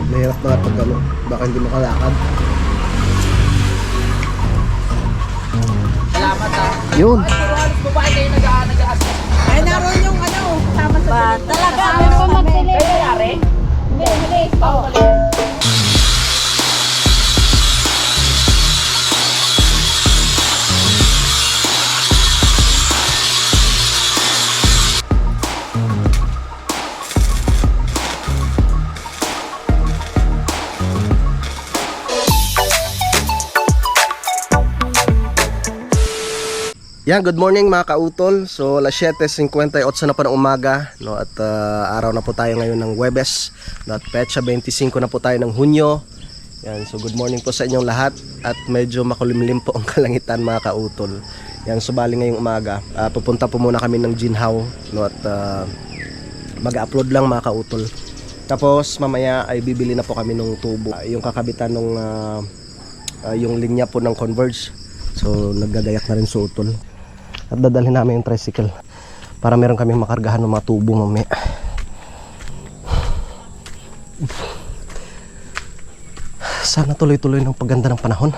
Mahirap na pag ano, baka hindi makalakad. Salamat ha. Yun. Ay, puro halos babae kayo nag-aasal. Ay, naroon yung ano, sama sa Talaga, may pamagdili. Kayo nangyari? Hindi. Ako mali. Yan, good morning mga kautol. So, alas 7:58 na po ng umaga, no? At araw na po tayo ngayon ng Huwebes, no? At petsa 25 na po tayo ng Hunyo. Yan, so good morning po sa inyong lahat. At medyo makulimlim po ang kalangitan mga kautol. Yan, subali ngayong umaga, pupunta po muna kami ng Ginhaw, no? At mag-upload lang mga kautol. Tapos mamaya ay bibili na po kami ng tubo, yung kakabitan ng yung linya po ng Converge. So naggagayak na rin sa utol. At dadalhin namin yung tricycle para meron kaming makargahan ng mga tubo mamaya. Sana tuloy-tuloy ng pagganda ng panahon.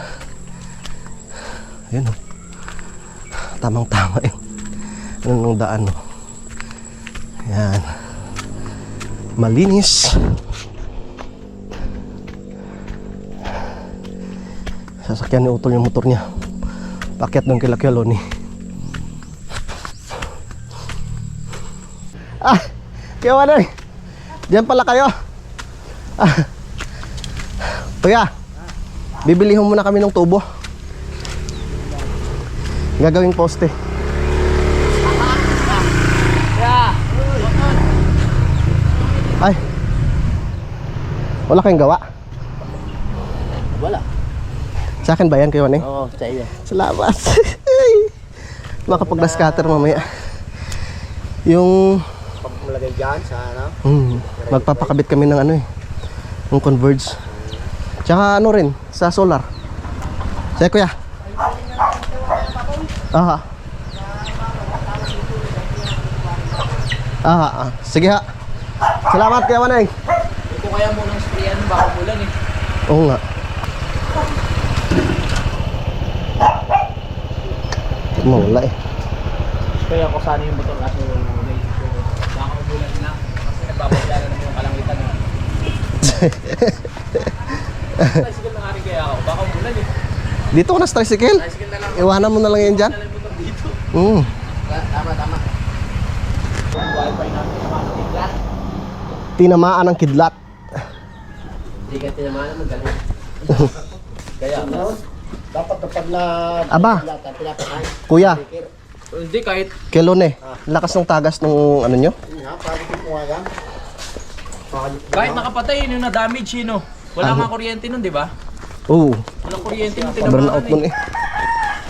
Ayun, oh. Tamang-tama yung daan, oh. Yan. Malinis. Sasakyan ni Utol yung motor niya. Pakyat ng Kilakyalo ni. Kaya wala eh. Diyan pala kayo. Kuya, bibilihan muna kami ng tubo. Gagawing poste. Ay, wala kayong gawa? Wala. Sa akin ba yan kayo, Waneng? Oo, sa iyo. Salamat. Makapag-scatter mamaya. Yung Pagmalagay dyan sa ano? magpapakabit kami ng ano eh, ng Converge. Tsaka ano rin, sa solar. Sige kuya. Sige ha. Salamat kuya Waneng. Ito kaya mo ng sprayan baka ulan eh. Oo nga. Mawala eh. Kaya ako sana yung motor kaso baka ulan na. Kasi nagbabagdala naman yung kalangitan eh. Tricycle na nga rin kaya ako. Baka ulan eh. Dito ko na sa tricycle. Tricycle na lang. Iwanan mo na lang yan dyan. Dala yung motor dito. Tama. Wifi natin sa mga kidlat. Tinamaan ng kidlat. Hindi ka tinamaan mo galing. Kaya dapat kapag na Aba, pinapakain. kuya, Hindi kahit kelone. Lakas ng tagas ng ano nyo? kahit nakapatay yun yung na-damage yun, no? Wala nga kuryente nun, di ba? Oo. Walang kuryente nung Burn out tinamaan nun eh.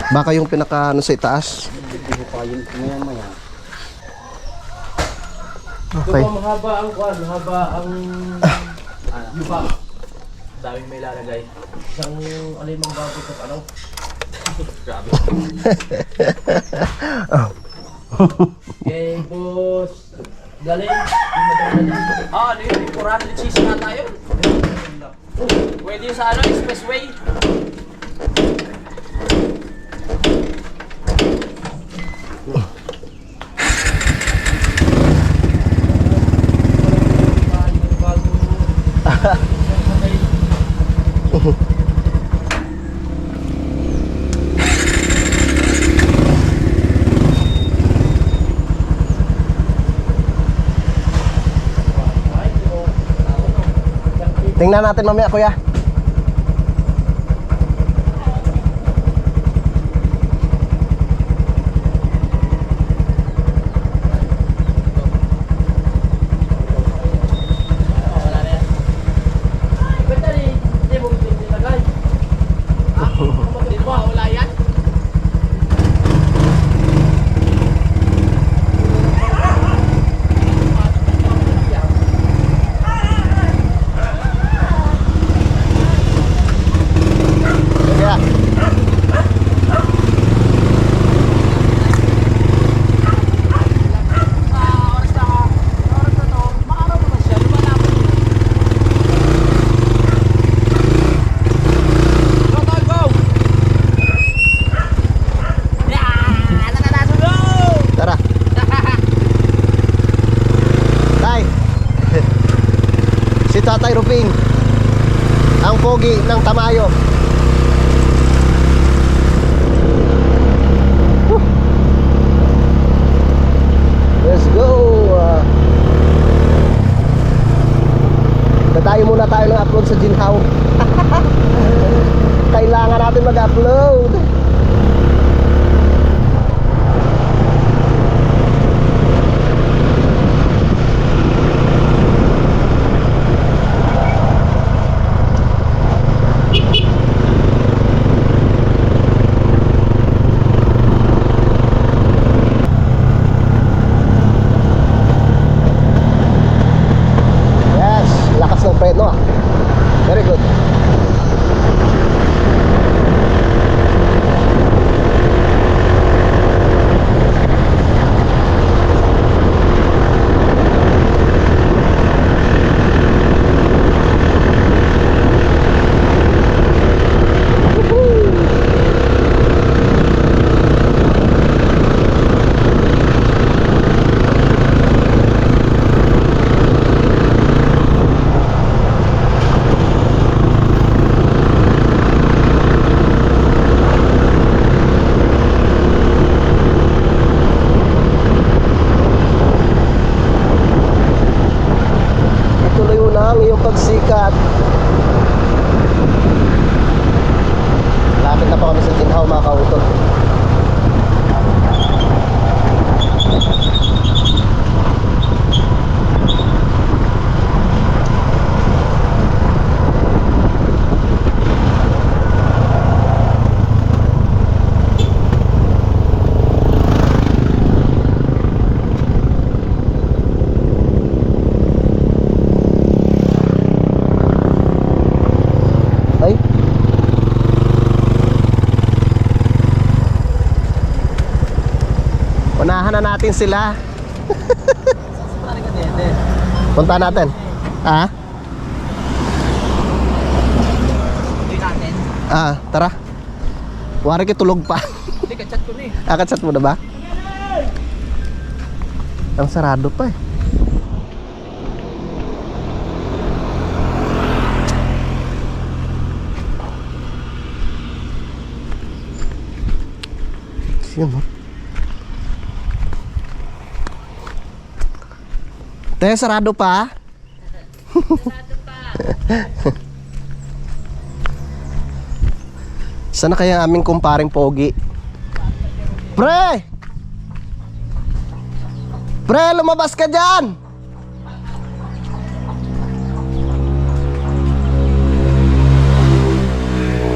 Baka yung pinaka ano sa itaas. Okay. Ito mahaba ang kwan, mahaba ang yuba. Daming may lalagay. Isang alimang bago sa ano. Grabe. Okay, boss. Galing. Ano yun? 400 cheese na tayo. Pwede yun sa ano, expressway. Tingnan natin mamaya kuya. Tatay Ruping. Ang pogi ng Tamayo. Woo. Let's go. Dadayo muna tayo ng upload sa Jinhaw. Kailangan natin mag-upload. Yes, lakas ng preno ah. Very good. Ituloy mo na ang iyong pagsikat. Lapit na pa kami sa Jinhaw mga kautol. Ay. Unahan na natin sila. Punta natin. Ha? Tara. Wari ki tulog pa. Hindi, kachat ko na eh. Katsat mo na ba? Ang sarado pa eh. Sino? Te, sarado pa? Sana kaya aming kumparing pogi? Pre! Pre, lumabas ka dyan!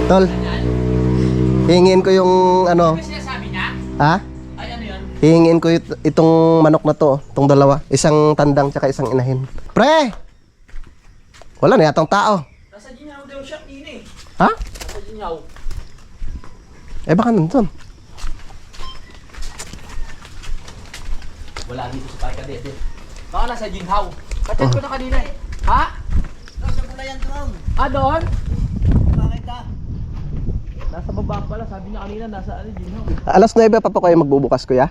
Tol, hingin ko yung ano. Sinasabi niya? Ha? Ay, ano yun? Hihingin ko itong manok na to, itong dalawa. Isang tandang tsaka isang inahin. Pre! Wala na yatang tao. Nasa Jinhaw daw siya, ini. Ha? Nasa Jinhaw. Eh baka nandun. Wala dito sa Parka Dede. Baka nasa Jinhaw. Kachat ko na kanina eh. Ha? Nasa Bulayan doon. Ah, doon? Bakit ah? Nasa baba pala. Sabi niya kanina nasa ano, Jinhaw. Alas 9 pa po kayo magbubukas, kuya?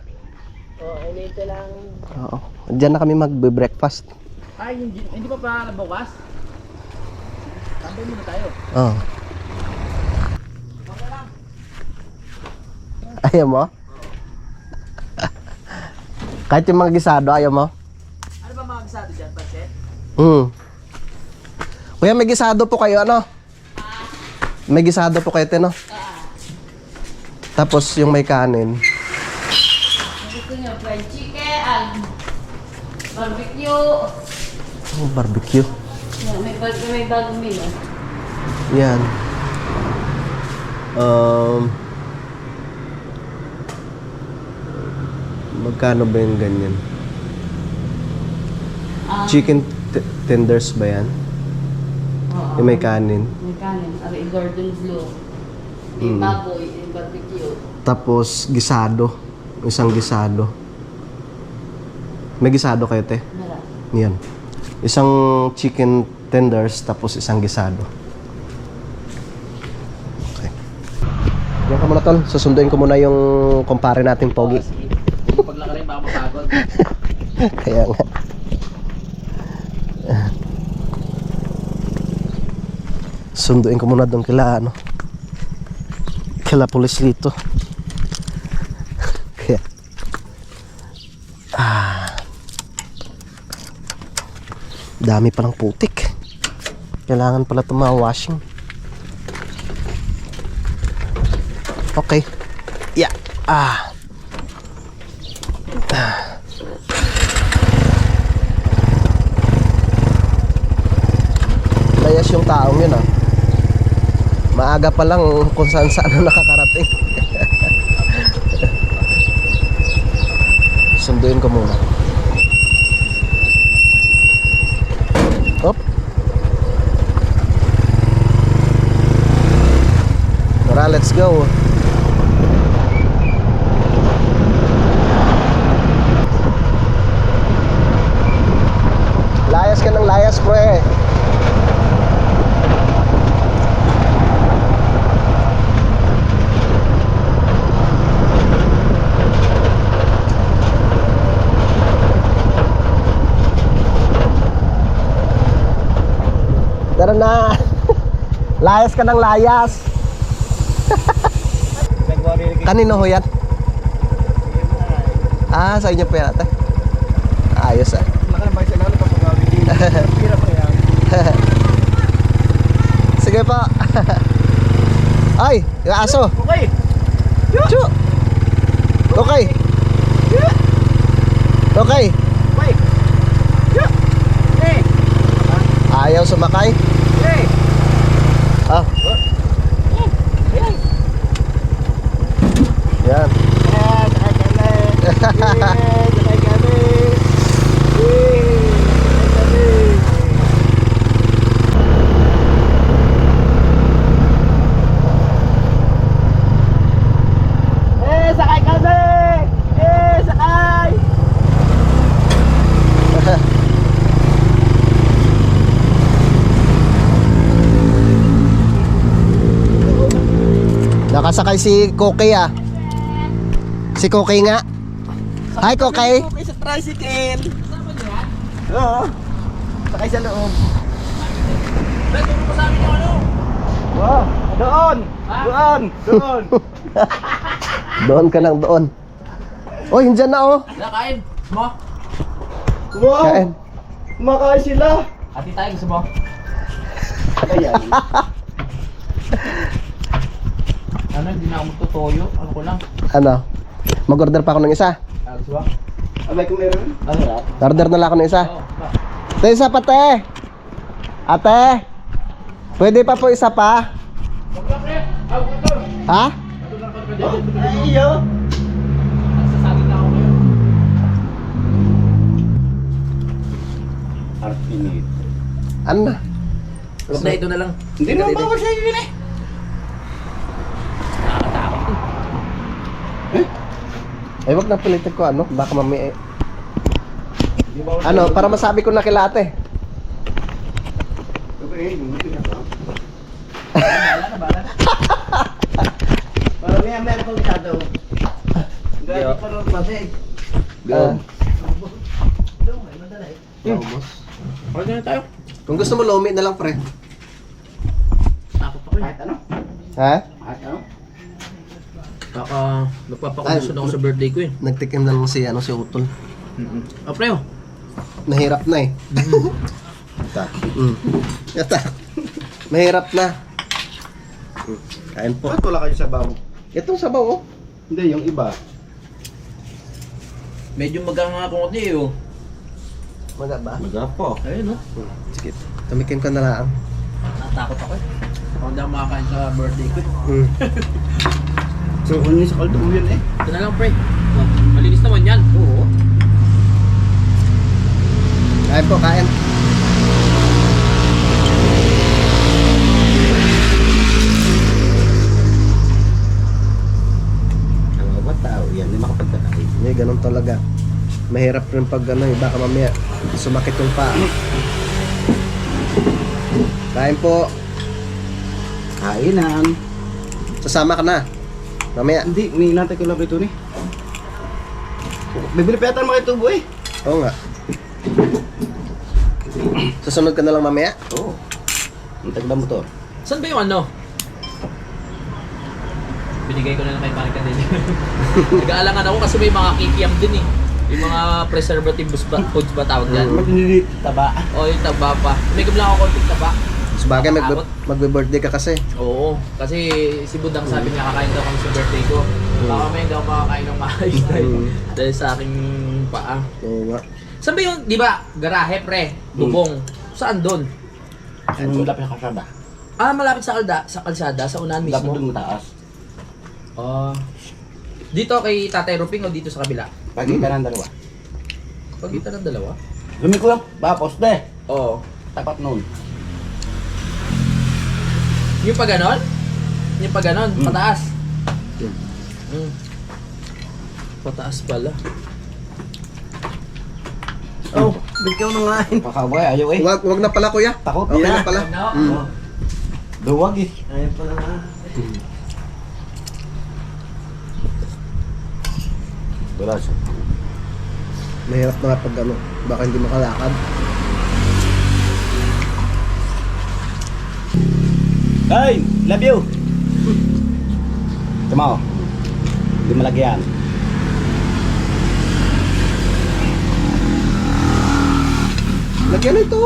Oo, inito lang. Oo. Diyan na kami magbe-breakfast. Ay, hindi pa pala nabukas? Tambay muna tayo. Oo. Ayaw mo? Kahit yung mga gisado, ayaw mo? Ano ba mga gisado dyan, Panset? Kuya, may gisado po kayo, ano? May gisado po kayo, Tino? Tapos yung may kanin. Gusto niyo fried chicken, barbecue. Oh, barbecue. Yan, may bagong meal. Yan. Magkano ba yung ganyan? Chicken tenders ba yan? Oo. Yung may kanin. May kanin. Ari, Gordon Blue. May baboy, may barbecue. Tapos gisado. Isang gisado. May gisado kayo, te? Wala. Yan. Isang chicken tenders tapos isang gisado. Okay. Yan ka muna, tol. Susunduin ko muna yung kumpare nating pogi. Paglaka rin baka mapagod. Kaya nga. Sunduin ko muna doon kila ano. Kila pulis dito. Kaya dami palang putik. Kailangan pala itong mga washing. Okay. Yeah. Layas yung taong yun ah. Maaga pa lang kung saan na nakakarating. Sunduin ko muna. Hop. Tara, let's go. Layas ka ng layas, pre. Tara na. Layas ka ng layas. Kanino ho yan? Sa inyo po yan ate. Ayos ah. Sige po. Ay, yung aso. Okay. Chu. Okay. Okay. Wait. Hey. Ayaw sumakay. Hey. Ah. Yan. Sakay kami! Sakay! Nakasakay si Koki ah. Si Koki nga. Hi Koki. Sakay sa tricycle. Oo. Sakay sa loob. Dahil turo pa sa amin yung ano? Wow. Doon! Doon! Doon! Doon ka lang doon. Oh, yun na oh. Nakain mo? Wow. Kain. Kumakain sila. Ati tayo gusto mo? Ayan. Ano, hindi na ako magtutoyo. Ano ko lang? Ano? Mag-order pa ako ng isa. Gusto ba? Abay kung meron? Ano? Order na lang ako ng isa. Ito isa pa te. Ate. Pwede pa po isa pa? Ha? Ay, iyo. Nagsasagin na ako ngayon. Artinate. Ano na? Huwag na ito na lang. Hindi naman bawal sa'yo yun eh. Nakakatakot eh. Ay, wag na pilitin ko ano. Baka mami ano, para masabi ko na kila ate. Bala na. Para meron kong isa daw. Gaya pa rin kasi. Order na tayo. Kung gusto mo lomi na lang pre. Takot ako eh. Kahit ano? Ha? Kahit ano? Baka magpapakonsusun ako sa birthday ko eh. Nagtikim na lang si ano si Utol. Oh, preo. Nahirap na eh. Yata. Mahirap na. Kain po. Ba't wala kayo sabaw? Itong sabaw oh. Hindi, yung iba. Medyo magang nga ako eh oh. Maga ba? Magapo. Ayun oh. Sige. Tumikim ka na lang. Natakot ako eh. Ako hindi ako makakain sa birthday ko eh. So, ano sa kaldo mo yun eh? Ito na lang pre. Oh, malinis naman yan. Oo. Kain po, kain. Ang mga tao yan, hindi makapagkakain. Hindi, ganun talaga. Mahirap rin pag ano eh, baka mamaya sumakit yung paa. Kain po. Kainan. Sasama ka na. Mamaya. Hindi, umiinatay ko lang ito ni. Bibili pa yata naman kayo tubo eh. Oo nga. Susunod ka na lang mamaya. Oo. Ang tagda mo to. Saan ba yung ano? Binigay ko na lang kay Marika din. Nag-aalangan ako kasi may mga kikiam din eh. Yung mga preservative foods ba tawag yan? Ba't hindi taba? O yung taba pa. May lang ako konting taba. Sabagay, Nakakaabot. magbe-birthday ka kasi. Oo. Kasi si Budang sabi niya kakain daw kami sa birthday ko. Baka may daw makakain ng maayos dahil sa aking paa. Oo nga. Saan ba yung, di ba, garahe pre, bubong? Saan doon? Ang lapit sa kasada. Ah, malapit sa kalsada, sa unahan Lapit mismo. doon mataas. Dito kay Tatay Ruping o dito sa kabila? Pagitan ng dalawa. Pagitan ng dalawa? Lumiko lang, poste. Oo. Tapat nun. Yung pa ganon? Yung pa ganon, pataas. Mm. Pataas pala. Oh, bigyan mo nga. Kakabay, ayaw eh. Wag na pala kuya. Takot. Okay Yeah. na pala. No? Mm. Duwag eh. Ayaw pala nga. Wala siya. Mahirap na nga pag ano, baka hindi makalakad. Hey, love you. Tumaw. Hindi malagyan. Lagyan ito.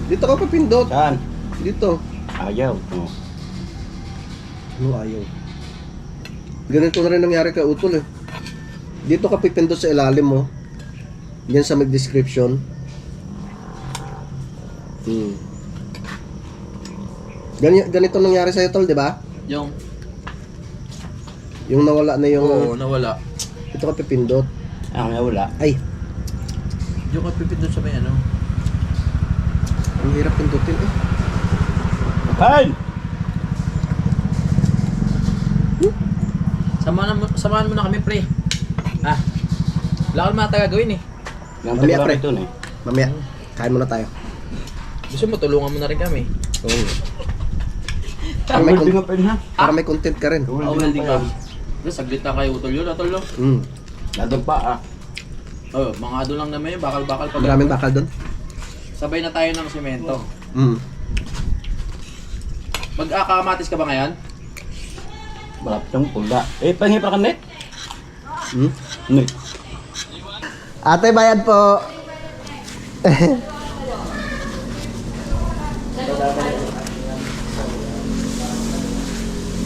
Dito ka papindot. Saan? Dito. Ayaw. Oh. Ano ayaw? Ganito na rin nangyari kay Utol eh. Dito ka pipindot sa ilalim mo. Yan sa may description. Ganito nangyari sa'yo, Tol, di ba? Yung, Yung nawala na yung... oo, nawala. Dito ka pipindot. Ah, may wala. Ay, Yung kapipindot sa may ano. ang hirap pindutin eh. Hey! Samahan mo na kami, pre. Ah. Wala ka naman tayo gagawin eh. Nantay Mamaya, ko pre. lang ito eh. Mamaya, kain muna tayo. Gusto mo, tulungan mo na rin kami. Oo. Para may, Welding up ha? para may content ka rin. Welding up. Saglit na kayo utol yun, atol yun. Ladog pa ah. Oh, mga ado lang naman yun, bakal-bakal pa. Maraming bakal doon. Sabay na tayo ng semento. Mag-akamatis ka ba ngayon? Malapit yung pulda. Eh, panghi pa ka net? Net. Ate, bayad po.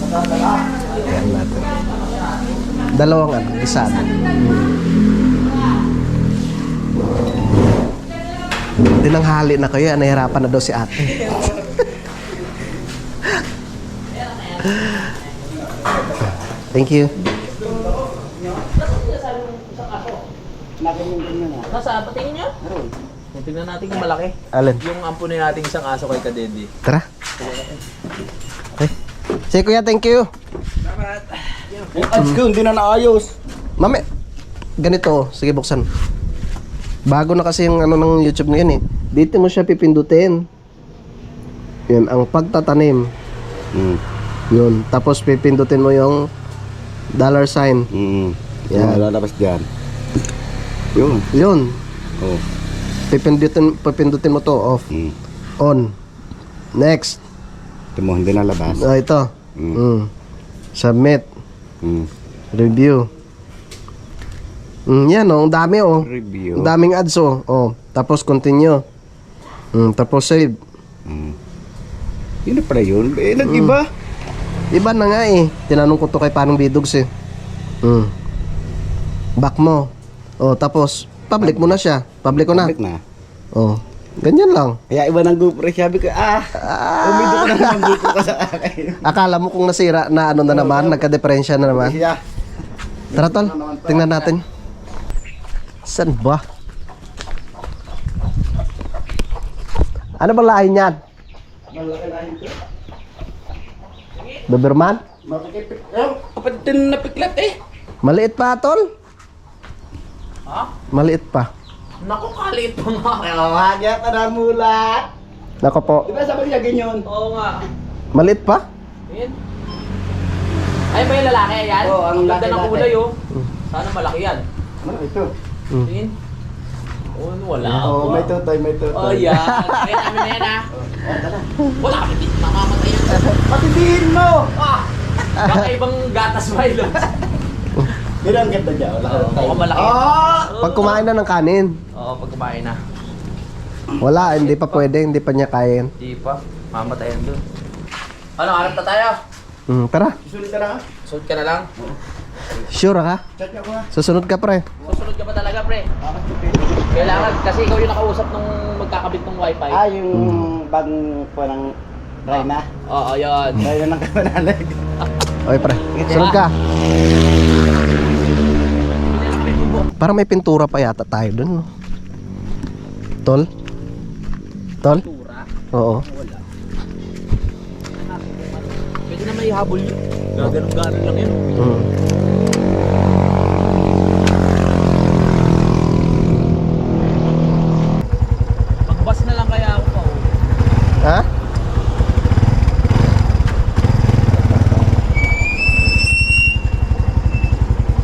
Ayan natin. Dalawang ano, isado. Dinanghali na kayo, nahihirapan na daw si ate. Thank you. Nasa, patingin niya? Meron. Tingnan natin kung malaki. Alin? Yung ampunin nating isang aso kay Kadedi. Tara. Okay. Sige kuya, thank you. Yung ads ko, hindi na naayos. Mami, ganito, sige buksan. Bago na kasi yung ano ng YouTube ngayon eh. Dito mo siya pipindutin. Yan, ang pagtatanim. Yun, tapos pipindutin mo yung dollar sign. Yan. Lalabas dyan. Yun. Yun, Oh. pipindutin mo to off. On. Next. Ito mo, hindi nalabas. Ito. Submit. Review. Yan oh, ang dami oh. Review. Ang daming ads oh. Oh, tapos continue. Tapos save. Yun na pala yun. Eh, nag-iba. Iba na nga eh. Tinanong ko to kay Panong Bidogs eh. Back mo. Oh, tapos public mo na siya. Public ko na. Balik na. Oh. Ganyan lang. Kaya iba ng GoPro. Sabi ko, umido ko na naman GoPro ka sa akin. Akala mo kung nasira na ano na naman, nagka-diferensya na naman. Siya. Tara tol, tingnan natin. Saan ba? Ano ba lahi niyan? Doberman? Kapatid na piklat eh. Maliit pa tol? Ha? Maliit pa. Naku, kaliit pa nga. Kaya ka na mulat. Nako po. Di ba sabi niya ganyan? Oo nga. Maliit pa? Yan. Ay ba yung lalaki yan? Oo, ang ganda lalaki ng natin. kulay oh. Sana malaki yan. Ano ito? Tingin. Oh, wala. Oh, may tutoy, may tutoy. Oh, yan. Kaya namin na yan ah. Wala kami din mamamatay yan. Patindihin mo! Kakaibang gatas Milo. Pero ang ganda dyan. Wala ka Oo, malaki. Pag kumain na ng kanin, Oo, pag kumain na. wala, hindi pa pwede, hindi pa niya kain. Di pa. Mamatayan dun. Ano, harap na tayo? Tara, Susunod ka na ha? Susunod ka na lang. sure ka? Chat niya ko ha? Susunod ka pre. Susunod ka pa talaga, pre. Kailangan, kasi ikaw yung nakausap nung magkakabit ng wifi. Yung bagong po ng Rayna. Oo, yun. Rayna ng kamanalig. Okay pre, sunod ka. Parang may pintura pa yata tayo dun, no? Tol? Tol? Tura. Oo. Pwede na may habol yun. Gaganong-ganon lang yun. Magbas na lang kaya ako pa. Ha?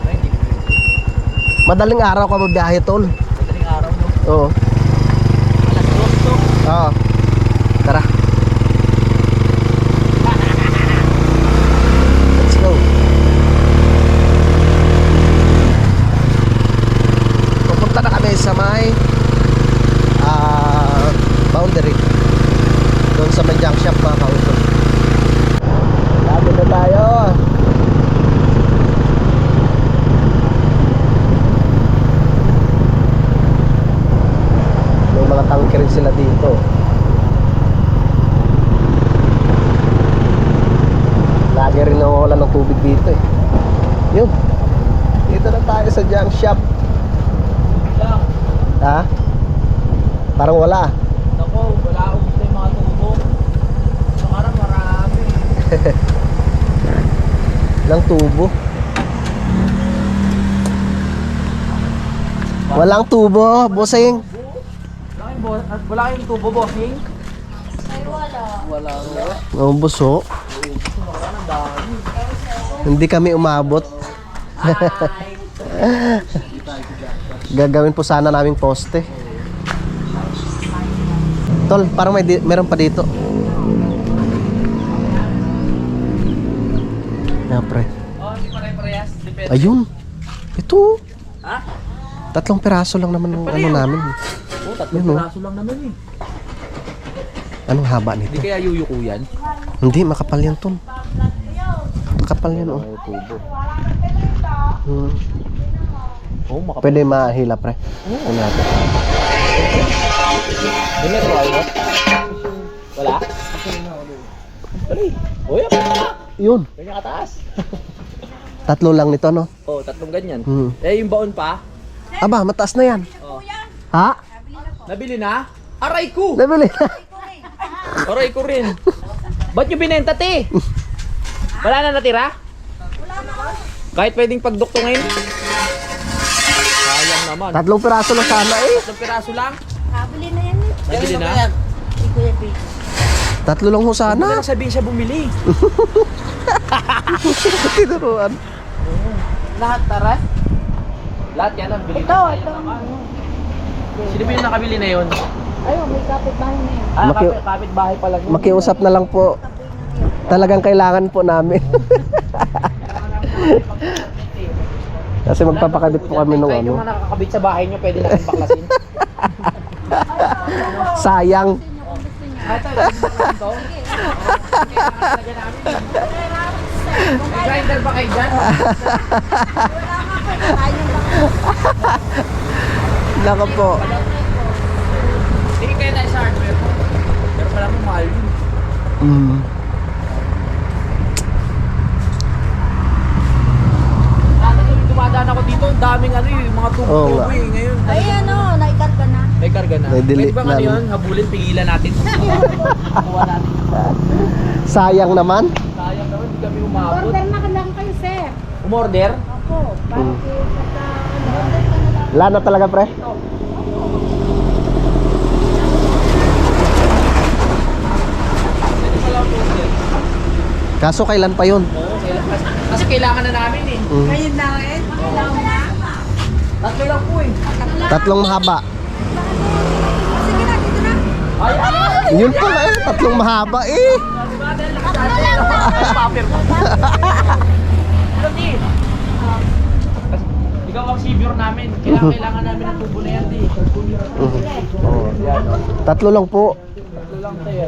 Ay, hindi ko. Madaling araw ka mabiyahe, tol. Madaling araw, no? Oo. Alas 2 to. Oo. Tara. Let's go. Pupunta na kami sa may boundary. Doon sa may junk shop mga kausap. Labo na tayo. May mga tangke rin sila dito. Lagi rin nawawala ng tubig dito eh. Yun. Dito na tayo sa junk shop. Lang. Ha? Parang wala. Nako, wala akong gusto yung mga tubo. Sa karang marami. Lang tubo. Walang tubo, bossing. Wala kayong tubo, bossing? Wala. Oh, buso. Hindi kami umabot. Gagawin po sana naming poste. Tol, parang meron pa dito. Yan, pre. Oh, hindi pare-parehas. Depende. Ayun. Ito. Ha? 3 piraso lang naman ng ano namin. Oh, 3 Yun, oh. piraso lang naman eh. Anong haba Hindi nito? kaya yuyuko yan? Hindi, makapal yan, Tol. Makapal yan, oh. Tubo. Hmm. Oh, makapal. Pwede mahila, pre. Ano natin? Hindi na tayo. Wala? Wala eh. Oh, yan. Yun. Ganyan kataas. 3 lang nito, no? Oh, 3 ganyan. Hmm. Eh, yung baon pa. Aba, mataas na yan. Oh. Ha? Nabili na? Aray ko! Nabili. Aray ko rin. Ba't nyo binenta, te? Wala na natira? Kahit pwedeng pagduktungin? Sayang naman. 3 piraso lang sana, eh. 3 piraso lang? Kabili na yan eh. Nabili na? Si Kuya Pete. 3 lang ho Ano sana. lang sabihin siya bumili? Tinuruan. Lahat tara? Lahat yan ang bili. Ito, ito. Sino ba yung nakabili na yun? Ayun, may kapitbahay na yan. Ah, Maki- kapit-bahay pa lang yun. Makiusap na lang po. Talagang kailangan po namin. Kasi magpapakabit po kami nung Kahit ano. yung mga nakakabit sa bahay nyo, pwede natin baklasin. Sayang. Ah, ito, yung to. Kailangan talaga namin. May grinder ba kayo dyan? Nako po. Sige kayo tayo sa hardware. Pero pala mo mahal yun. Dati nung dumadaan ako dito, ang daming ano yung mga Oo tubo-tubo nga. eh. Ngayon, Ay, ano, naikat ka na. may karga na. May delete Pwede ba na, ano no? yun? Habulin, pigilan natin. Kuha natin. Sayang naman. Sayang naman, hindi kami umabot. Order na ka lang kayo, sir. Umorder? Opo, para kayo order ka na lang. Wala na talaga, pre. Pwede pala umorder. Kaso kailan pa yun? Oo, kasi kailangan na namin eh. Ngayon na eh. Kailangan na. Tatlo lang po eh. 3 mahaba. Sige na, dito na. Ay, Yun pala eh, tatlong mahaba eh. Ikaw ang senior namin. Kailangan namin ng tubo na yan, di. Oh, yan. Tatlo lang po. Ito lang tayo.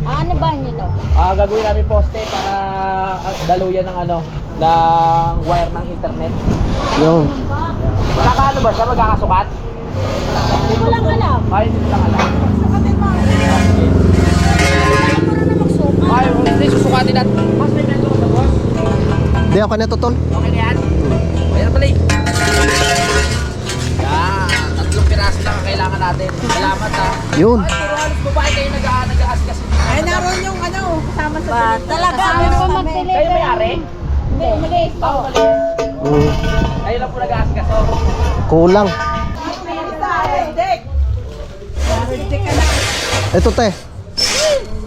Ano ba nito? Gagawin namin poste para daluyan ng ano, ng wire ng internet. Yun. Magkakaano ba siya? Magkakasukat? Hindi ko lang alam. Ay, hindi ko lang alam. Ay, hindi susukatin natin. Mas may mento sa boss. Di ako na tol. Okay na yan? Okay na pala eh. Yan, tatlong piraso lang ang kailangan natin. Salamat ha. Yun. Ay, pero halos babae kayo nag-aaskas. Ay, naroon yung ano, kasama sa Talaga, Kasama ano kami. mag-deliver? Kayo may-ari? Hindi, nag-i-store. Ako mali. Mm. Kayo lang po nag-aaskas. Oh. Kulang. Dek! Dek ka na. Ito te.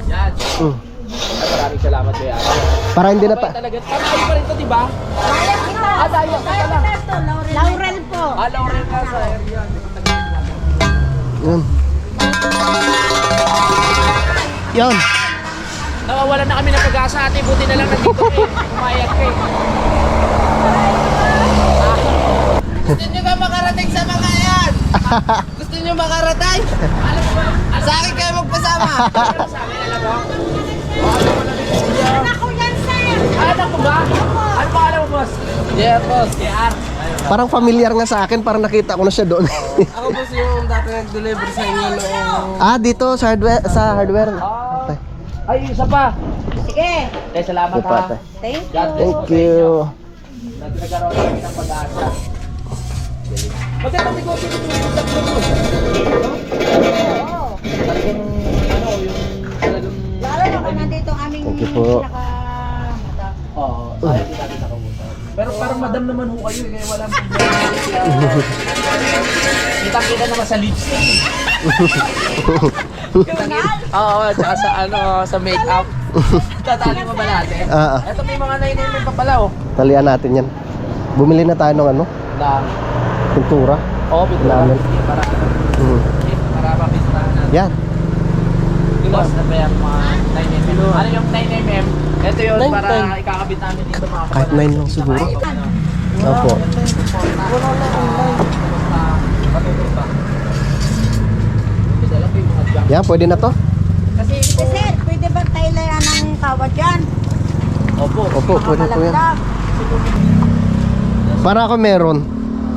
Yan. Mm. Ay, maraming salamat kay Ara. Para hindi na Mabait talaga. Kamay pa rin to, di ba? Daya ka pala. Laurel po. Laurel ka sa area. Yun. Yun. Nawawalan na kami ng pag-asa ate. Buti na lang nandito eh. Pumayag ka eh. Gusto nyo ba makarating sa mga yan? Gusto nyo makarating? Alam mo ba? Sa akin kayo magpasama. Alam sa amin, alam mo? Anak ko yan, sir. Anak ko ba? Ano pa alam mo, boss? Yeah, boss. JR. Parang familiar nga sa akin, parang nakita ko na siya doon. Ako boss yung dati nag-deliver sa inyo noong... Dito sa hardware, Tay. Ay, isa pa. Sige. Salamat Ito pa, ha. tay. Thank God bless Thank po sa inyo. you. Nagkaroon kami ng pag-asa. Magandang negosyo nito yung tatlo mo. Oo. Talagang, ano, yung talagang... Lalo na kung nandito ang aming Thank you po. pinaka-madam. Oo, ayaw din natin nakausap. Pero parang madam naman ho kayo, kaya walang problema. Kitang-kita naman sa lipstick. Oo, tsaka sa ano, sa makeup. Tatali mo ba natin? Eto may mga 9mm pa pala oh. Talian natin yan. Bumili na tayo ng ano, Na, pintura. oh, pintura. Namin. Para, Mm. para mapistahan natin. Yan. Boss, na ba yung mga 9mm? Ano yung 9mm? Ito yun para ikakabit namin dito mga Kahit 9 lang siguro. Opo. Yan, pwede na to? Kasi ito, Sir, pwede ba tailayan ng kawad dyan? opo. Opo, pwede po yan. Malagdag. Para ako meron.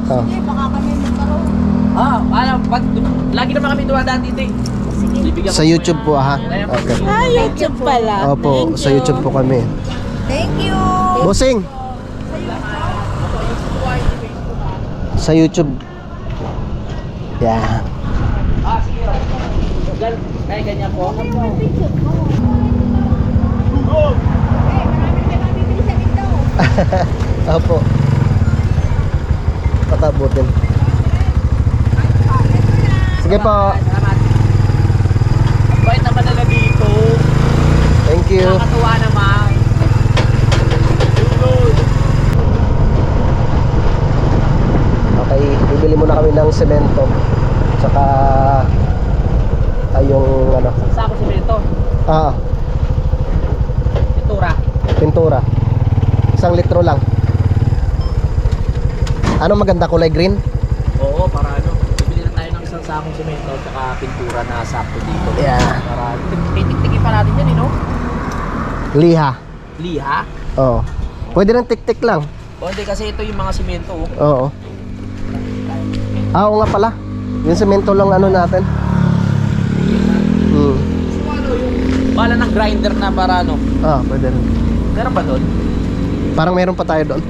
Sige, baka kami magkaroon. Lagi naman kami dumadaan dito eh. Bibigyan Sa ko YouTube po yan. ha. Ayan po. Okay. YouTube pala. Opo, sa YouTube po kami. Thank you. Bossing! Sa YouTube. Yan. Sige. Kaya ganyan po. Opo. Patabutin. Sige po. Salamat. Bait naman nila dito. Thank you. Nakakatuwa naman. Okay, bibili muna kami ng semento. Tsaka ay yung ano, Sako simento. Itura. pintura. 1 litro lang. Ano maganda, kulay green? Oo, para ano. Bibili na tayo ng isang sakong simento at pintura na sakto dito. Yeah. Para titik-tikin pa natin yan, no? Liha. Liha. Oo. Pwede rin tik-tik lang. O hindi kasi ito yung mga simento. Oh. Oo. Oo nga pala. Yung semento lang ano natin. Hmm. So ano yung bala ng grinder na para ano? Pwede rin. Meron ba doon? Parang meron pa tayo doon.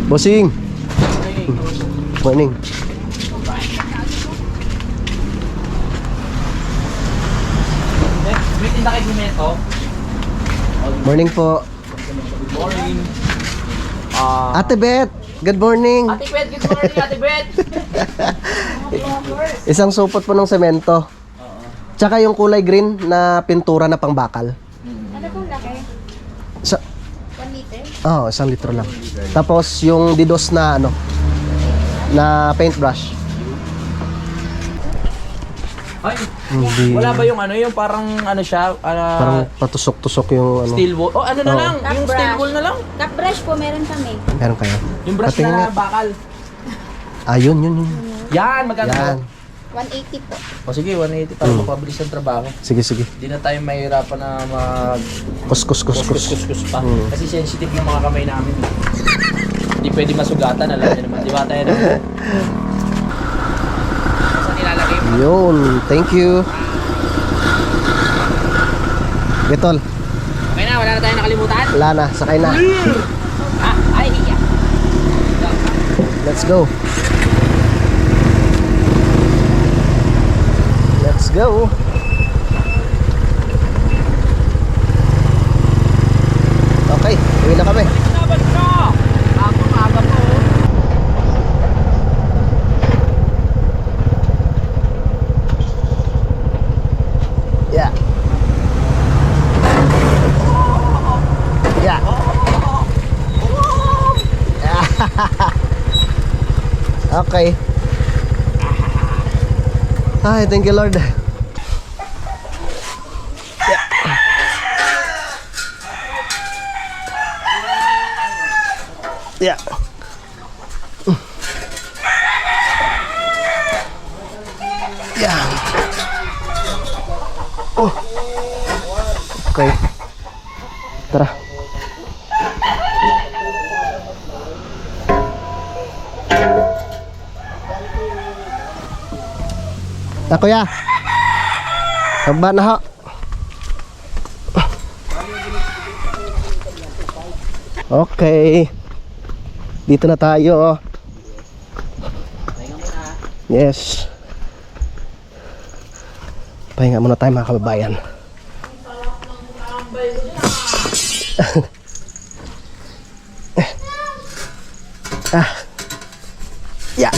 Bossing. Morning. May tinda kayo simento? Morning po. Good morning. Ate Beth, good morning. Ate Bet, good morning Ate Bet. Isang supot po ng semento. Tsaka yung kulay green na pintura na pangbakal. Ano pong laki? Sa 1 liter? 1 litro lang. Tapos yung didos na ano na paintbrush. Ay, Hindi. wala ba yung ano, yung parang ano siya, Parang patusok-tusok yung ano. steel wool? Oh, ano na Oo. lang, yung steel wool na lang. Cup brush po, meron kami. Meron kayo? Yung brush Patingin na nga. bakal. Ah, yun. Yan, maganda. Yan. 180 po. O sige, 180 para mapabilis ang trabaho. Sige. Hindi na tayo mahirapan na mag Kus. kuskus pa. Mm. Kasi sensitive yung mga kamay namin. Hindi pwede masugatan, alam niyo naman. Di ba tayo naman? Saan nilalagay mo? Yun. Thank you. Getol. Okay na, wala na tayo nakalimutan. Wala na. Sakay na. Ay, iya. Let's go. Let's go. Okay, uwi na kami. Dapat ka! Aga po. Yeah. Yeah. Okay. Ay, thank you Lord. Yeah. Yeah. Oh. Okay. Tara. Na kuya. Haba na ho. Okay. Dito na tayo. Yes. Pahinga muna tayo mga kababayan. Yeah.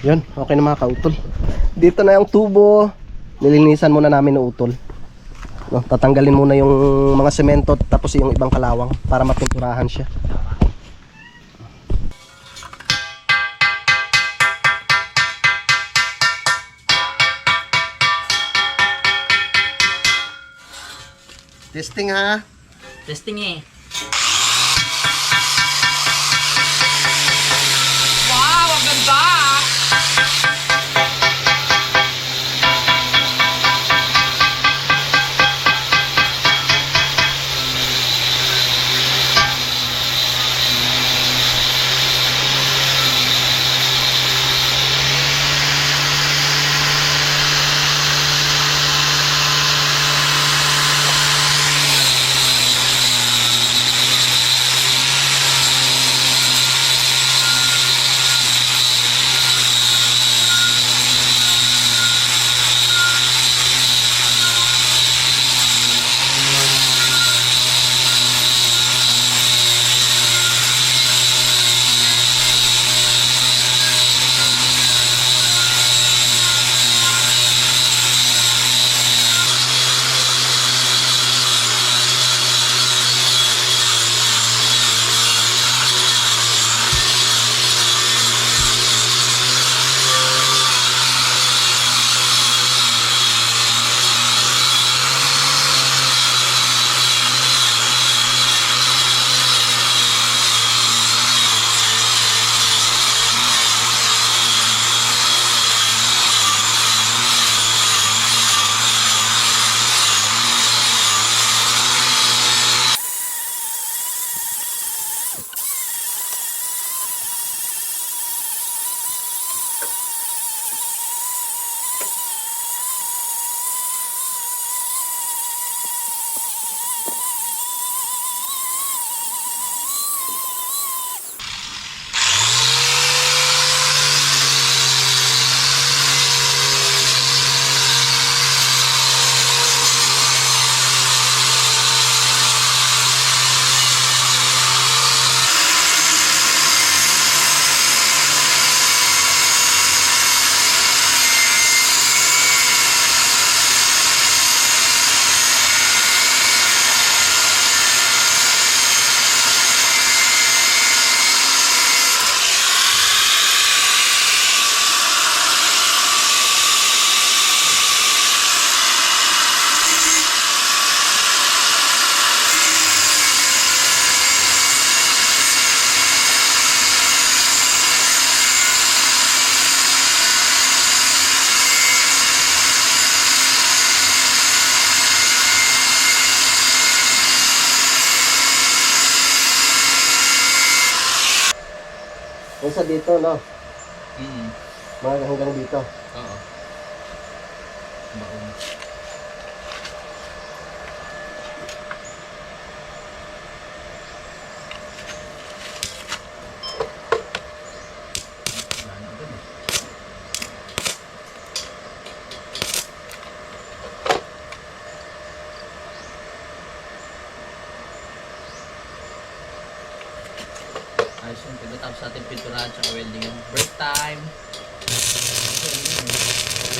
Yun, okay na mga kautol. Dito na yung tubo. Nilinisan muna namin ng utol. No, tatanggalin muna yung mga semento tapos yung ibang kalawang para mapinturahan siya. Testing ha. Testing eh. sa dito, no? Mm. Mga hanggang dito. Oo. Baon. Ayos yun, pagkatapos natin pinturahan tsaka welding yun. Break time!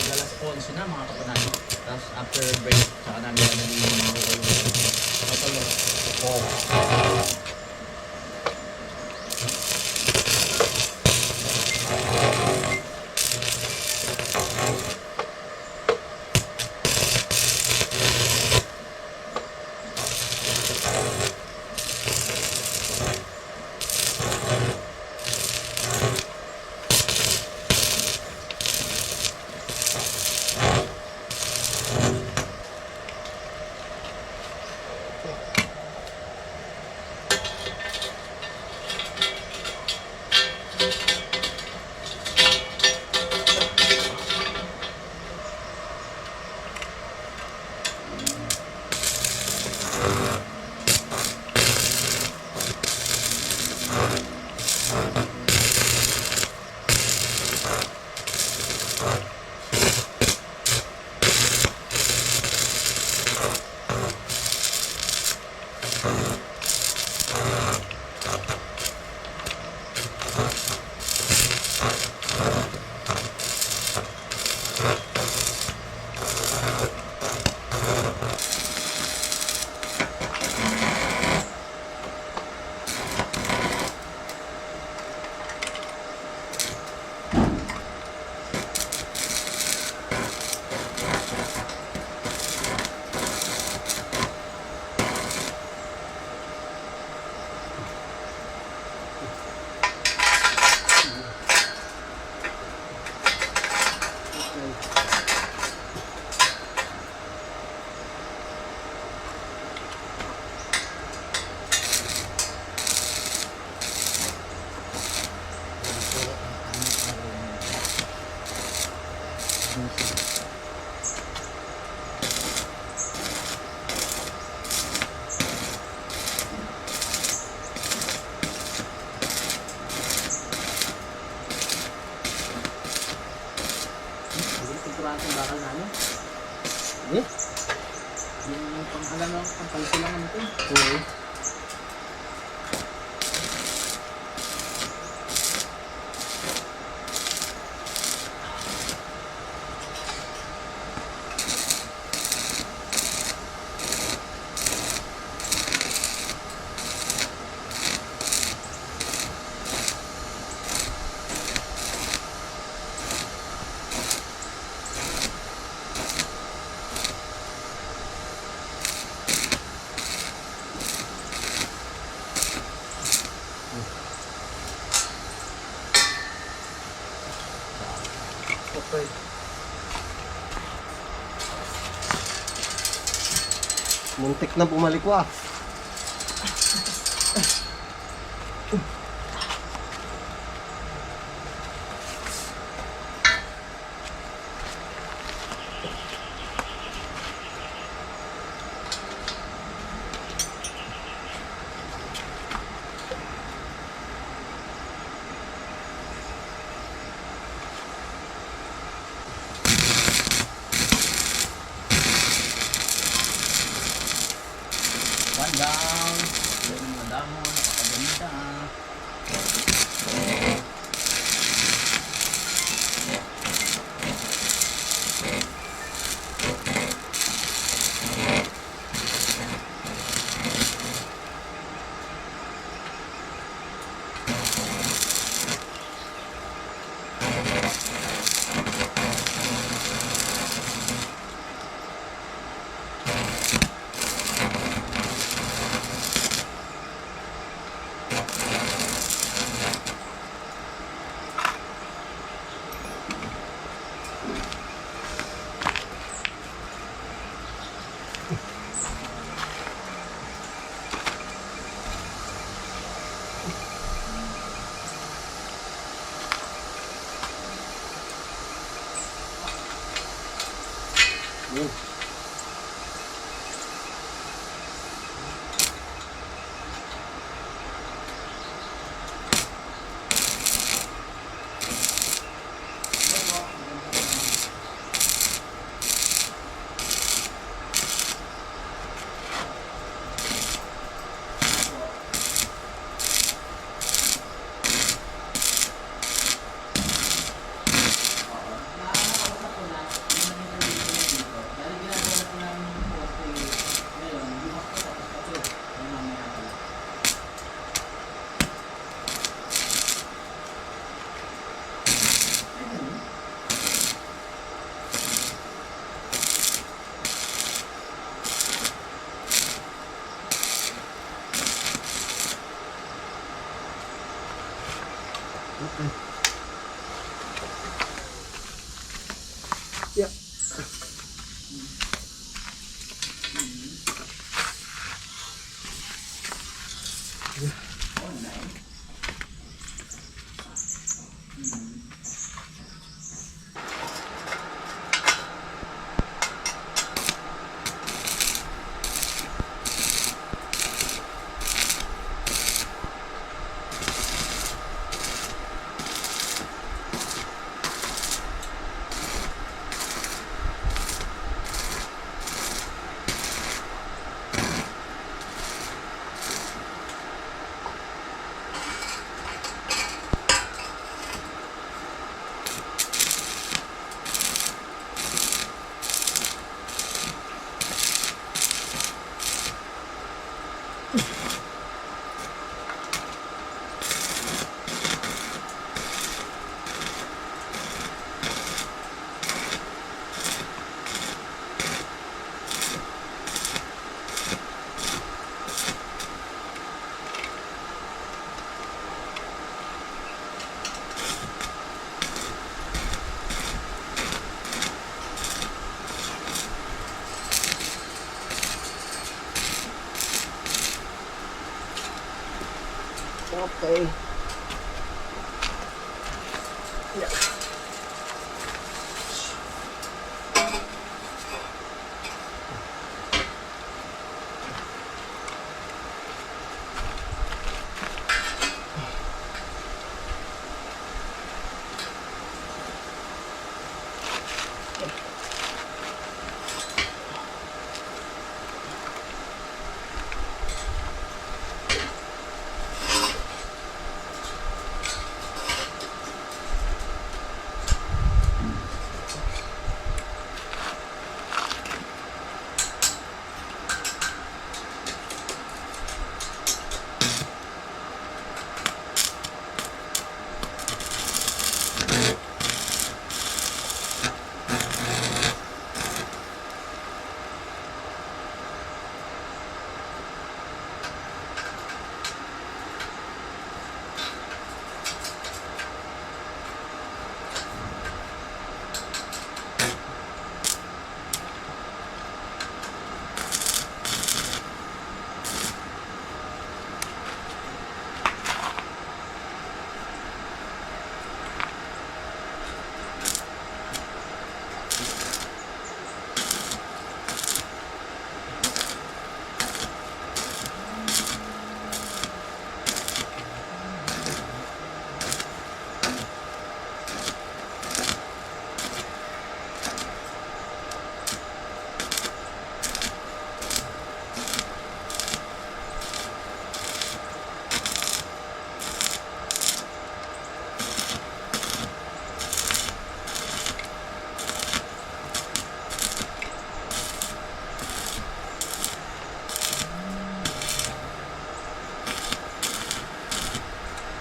Alas 11 na mga kapanahin. Tapos after break, tsaka namin dadalhin yung mga kukulong. Kapalo. Pinturahan yung bakal namin. Eh? Yung pang-alam lang, pang-palito lang naman ito. Oo. Okay. Muntik na bumalik ko ah. One down. Yung madamo, nakakaganda. Okay.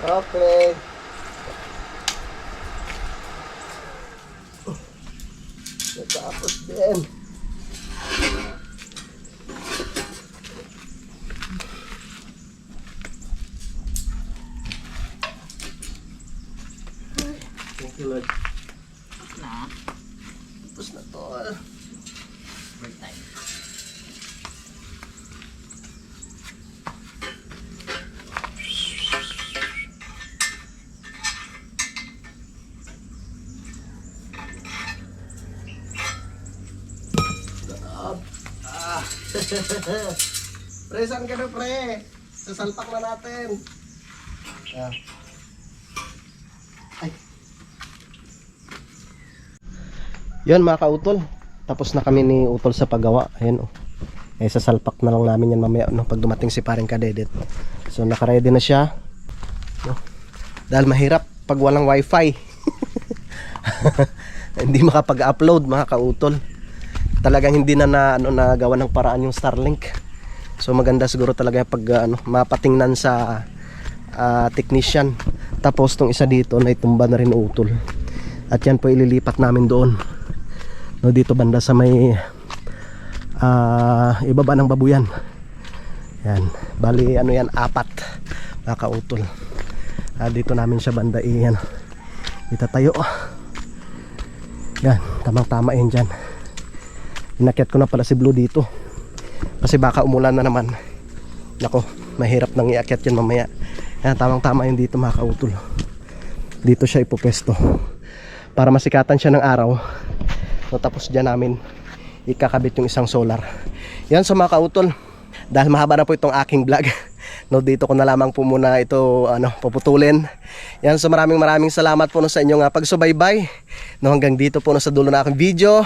Okay. Natapos din. Okay, Lord. Tapos na to. Break time. loob. Pre, saan ka na pre? Sasalpak na natin. Ay. Yun mga kautol. Tapos na kami ni Utol sa paggawa. Ayan oh. Eh sasalpak na lang namin yan mamaya no, pag dumating si paring Kadedet. So naka-ready na siya. No? Dahil mahirap pag walang wifi. Hindi makapag-upload mga kautol. Talagang hindi na nagawa ng paraan yung Starlink. So maganda siguro talaga pag mapatingnan sa technician. Tapos tong isa dito na itumba na rin Utol. At yan po ililipat namin doon. No, dito banda sa may ibaba ng babuyan. Yan. Bali ano yan, 4 mga kautol. Dito namin siya banda itatayo. Yan, tamang-tama yun dyan. Inakyat ko na pala si Blue dito kasi baka umulan na naman. Nako, mahirap nang iakyat yan mamaya. Yan, tamang-tama yun dito mga kautol. Dito siya ipupesto para masikatan siya ng araw. So, tapos dyan namin ikakabit yung isang solar. Yan sa mga kautol. Dahil mahaba na po itong aking vlog, no, dito ko na lamang po muna ito paputulin. Yan, so maraming salamat po sa inyong pagsubaybay. No, hanggang dito po sa dulo na aking video.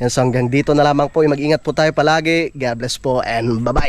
Yan, so hanggang dito na lamang po. Mag-ingat po tayo palagi. God bless po and bye-bye.